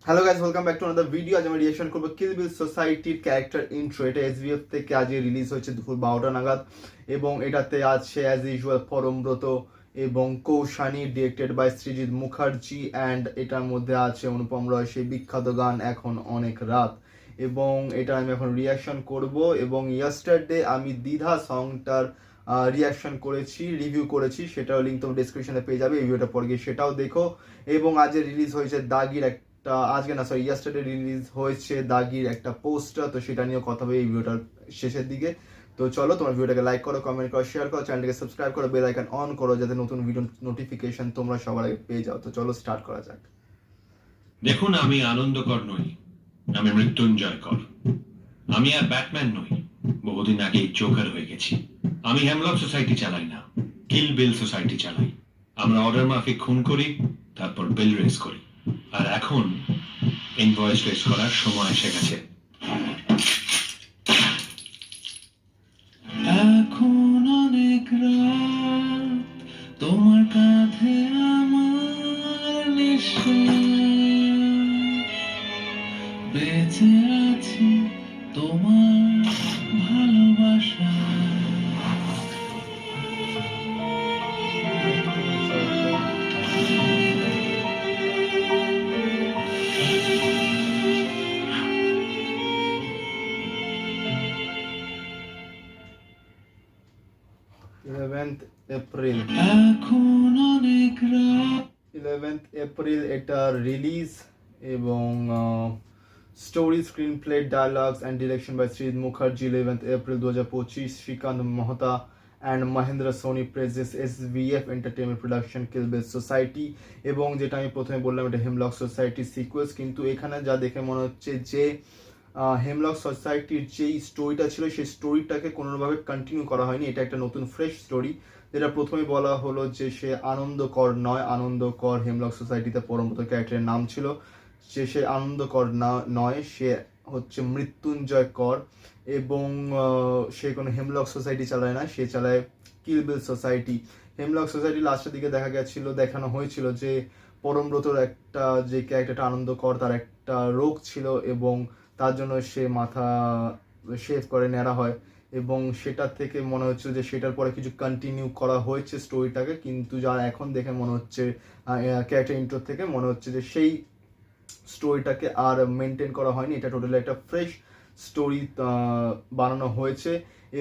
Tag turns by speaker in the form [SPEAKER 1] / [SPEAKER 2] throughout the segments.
[SPEAKER 1] Hello guys, welcome back to another video. আজ আমি reaction করবো কিল বিল সোসাইটির ক্যারেক্টার ইন্ট্রো। এটা এসবিএফ থেকে আজকে রিলিজ হয়েছে দুপুর 12টা নাগাদ, এবং এটাতে আছে অ্যাজ ইউজুয়াল পরমব্রত এবং Koushani, directed by Srijit Mukherjee, and এটার মধ্যে আছে অনুপম রয় সেই বিখ্যাত গান এখন অনেক রাত। এবং এটা আমি এখন রিঅ্যাকশন করব। এবং ইয়েস্টারডে আমি দ্বিধা সংটার রিঅ্যাকশন করেছি, রিভিউ করেছি, সেটাও লিঙ্ক তোমার ডিসক্রিপশনে পেয়ে যাবে। এই ভিডিওটা পরে গিয়ে সেটাও দেখো। এবং আজ রিলিজ হয়েছে দাগির ইয়েস্টারডে রিলিজ হয়েছে দাগির একটা পোস্টার, তো সেটা নিয়ে কথা হবে এই ভিডিওটার শেষের দিকে। তো চলো, তোমার ভিডিওটাকে লাইক করো, কমেন্ট করো, শেয়ার করো, চ্যানেলটাকে সাবস্ক্রাইব করো, বেল আইকন অন করো যাতে নতুন ভিডিও নোটিফিকেশন তোমরা সবার আগে পেয়ে যাও। তো চলো স্টার্ট করা যাক।
[SPEAKER 2] দেখুন, আমি আনন্দকর নই, আমি মৃত্যুঞ্জয় কর। আমি আর ব্যাটম্যান নই, বহুদিন আগেই জোকার হয়ে গেছি। আমি হেমলক সোসাইটি চালাই না, কিল বিল সোসাইটি চালাই। আমরা অর্ডার মাফিক খুন করি, তারপর বিল রেজ করি। আর এখন ইনভয়েস রেজ করার সময় এসে গেছে। এখন অনেক রাত, তোমার কাঁধে আমার নিঃশ্বাস, বেঁচে আছি তোমার ভালোবাসা।
[SPEAKER 1] 11th এপ্রিল
[SPEAKER 2] এখন অনেক রাত।
[SPEAKER 1] 11th এপ্রিল এটা রিলিজ। এবং story, screen play, dialogues and direction by Srijit Mukherji. 11th April 2025, Srikanth Mohta and Mahendra Soni presents, SVF entertainment production, Kill Bill Society. এবং যেটা আমি প্রথমে বললাম, এটা হেমলক সোসাইটি সিকুয়েন্স, কিন্তু এখানে যা দেখে মনে হচ্ছে যে হেমলক সোসাইটির যেই স্টোরিটা ছিল সেই স্টোরিটাকে কোনোভাবে কন্টিনিউ করা হয়নি। এটা একটা নতুন ফ্রেশ স্টোরি, যেটা প্রথমে বলা হলো যে সে আনন্দকর নয়। আনন্দকর হেমলক সোসাইটিতে পরমব্রত ক্যারেক্টারের নাম ছিল, সে আনন্দকর না নয়, সে হচ্ছে মৃত্যুঞ্জয় কর। এবং সে কোনো হেমলক সোসাইটি চালায় না, সে চালায় কিল বিল সোসাইটি। হেমলক সোসাইটি লাস্টের দিকে দেখানো হয়েছিল যে পরমব্রতর একটা যে ক্যারেক্টারটা আনন্দকর, তার একটা রোগ ছিল এবং তার জন্য সে মাথা শেভ করে নেড়া হয়। এবং সেটার থেকে মনে হচ্ছে যে সেটার পরে কিছু কন্টিনিউ করা হয়েছে স্টোরিটাকে, কিন্তু যা এখন দেখে মনে হচ্ছে ক্যারেক্টার ইন্ট্রো থেকে মনে হচ্ছে যে সেই স্টোরিটাকে আর মেনটেন করা হয়নি। এটা টোটালি একটা ফ্রেশ স্টোরি বানানো হয়েছে।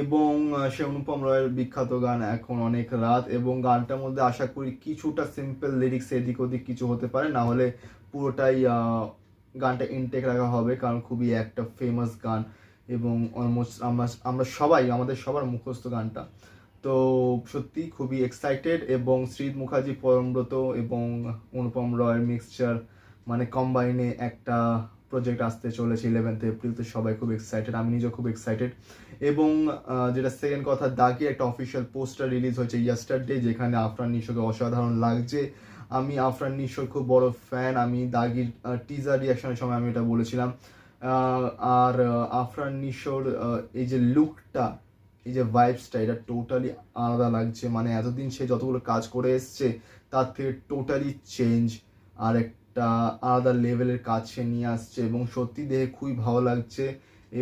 [SPEAKER 1] এবং সে অনুপম রয়ের বিখ্যাত গান এখন অনেক রাত, এবং গানটার মধ্যে আশা করি কিছুটা সিম্পল লিরিক্স এদিক ওদিক কিছু হতে পারে, না হলে পুরোটাই গানটা ইনটেক রাখা হবে, কারণ খুবই একটা ফেমাস গান এবং অলমোস্ট আমরা সবাই, আমাদের সবার মুখস্থ গানটা। তো সত্যি খুবই এক্সাইটেড। এবং সৃজিত মুখার্জি, পরমব্রত এবং অনুপম রয়ের মিক্সচার, মানে কম্বাইনে একটা প্রজেক্ট আসতে চলেছে 11th এপ্রিল। তো সবাই খুব এক্সাইটেড, আমি নিজেও খুব এক্সাইটেড। এবং যেটা সেকেন্ড কথা, দাগির একটা অফিসিয়াল পোস্টার রিলিজ হয়েছে ইয়েস্টারডে, যেখানে আফরান নিশোকে অসাধারণ লাগছে। আমি আফরান নিশোর খুব বড় ফ্যান, আমি দাগির টিজার রিয়াকশনের সময় আমি এটা বলেছিলাম। আর আফরান নিশোর এই যে লুকটা, এই যে ভাইবসটা, এটা টোটালি আলাদা লাগছে। মানে এতদিন সে যতগুলো কাজ করে এসছে তার থেকে টোটালি চেঞ্জ, আর একটা আলাদা লেভেলের কাজ সে নিয়ে আসছে, এবং সত্যি দেখে খুবই ভালো লাগছে।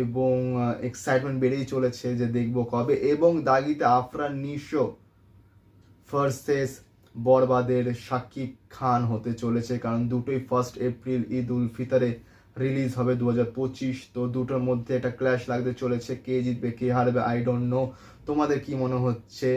[SPEAKER 1] এবং এক্সাইটমেন্ট বেড়েই চলেছে যে দেখবো কবে। এবং দাগিতে আফরান নিশো ভার্সেস বরবাদের শাকিব খান হতে চলেছে, কারণ দুটোই 1 এপ্রিল ঈদ উল ফিতরে রিলিজ হবে 2025। তো দুটোর মধ্যে একটা ক্ল্যাশ লাগতে চলেছে, কে জিতবে কে হারবে আই ডোন্ট নো। তোমাদের কি মনে হচ্ছে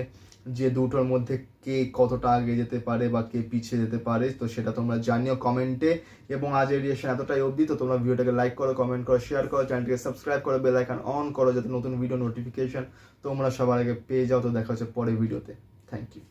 [SPEAKER 1] যে দুটোর মধ্যে কে কতটা আগে যেতে পারে বা কে পিছিয়ে যেতে পারে? তো সেটা তোমরা জানিও কমেন্টে। এবং আজের রিয়েকশন এতটাই অবধি। তো তোমরা ভিডিওটাকে লাইক করো, কমেন্ট করো, শেয়ার করো, চ্যানেলটিকে সাবস্ক্রাইব করো, বেল আইকন অন করো যাতে নতুন ভিডিও নোটিফিকেশন তোমরা সবার আগে পেয়ে যাও। তো দেখা হচ্ছে পরের ভিডিওতে। Thank you.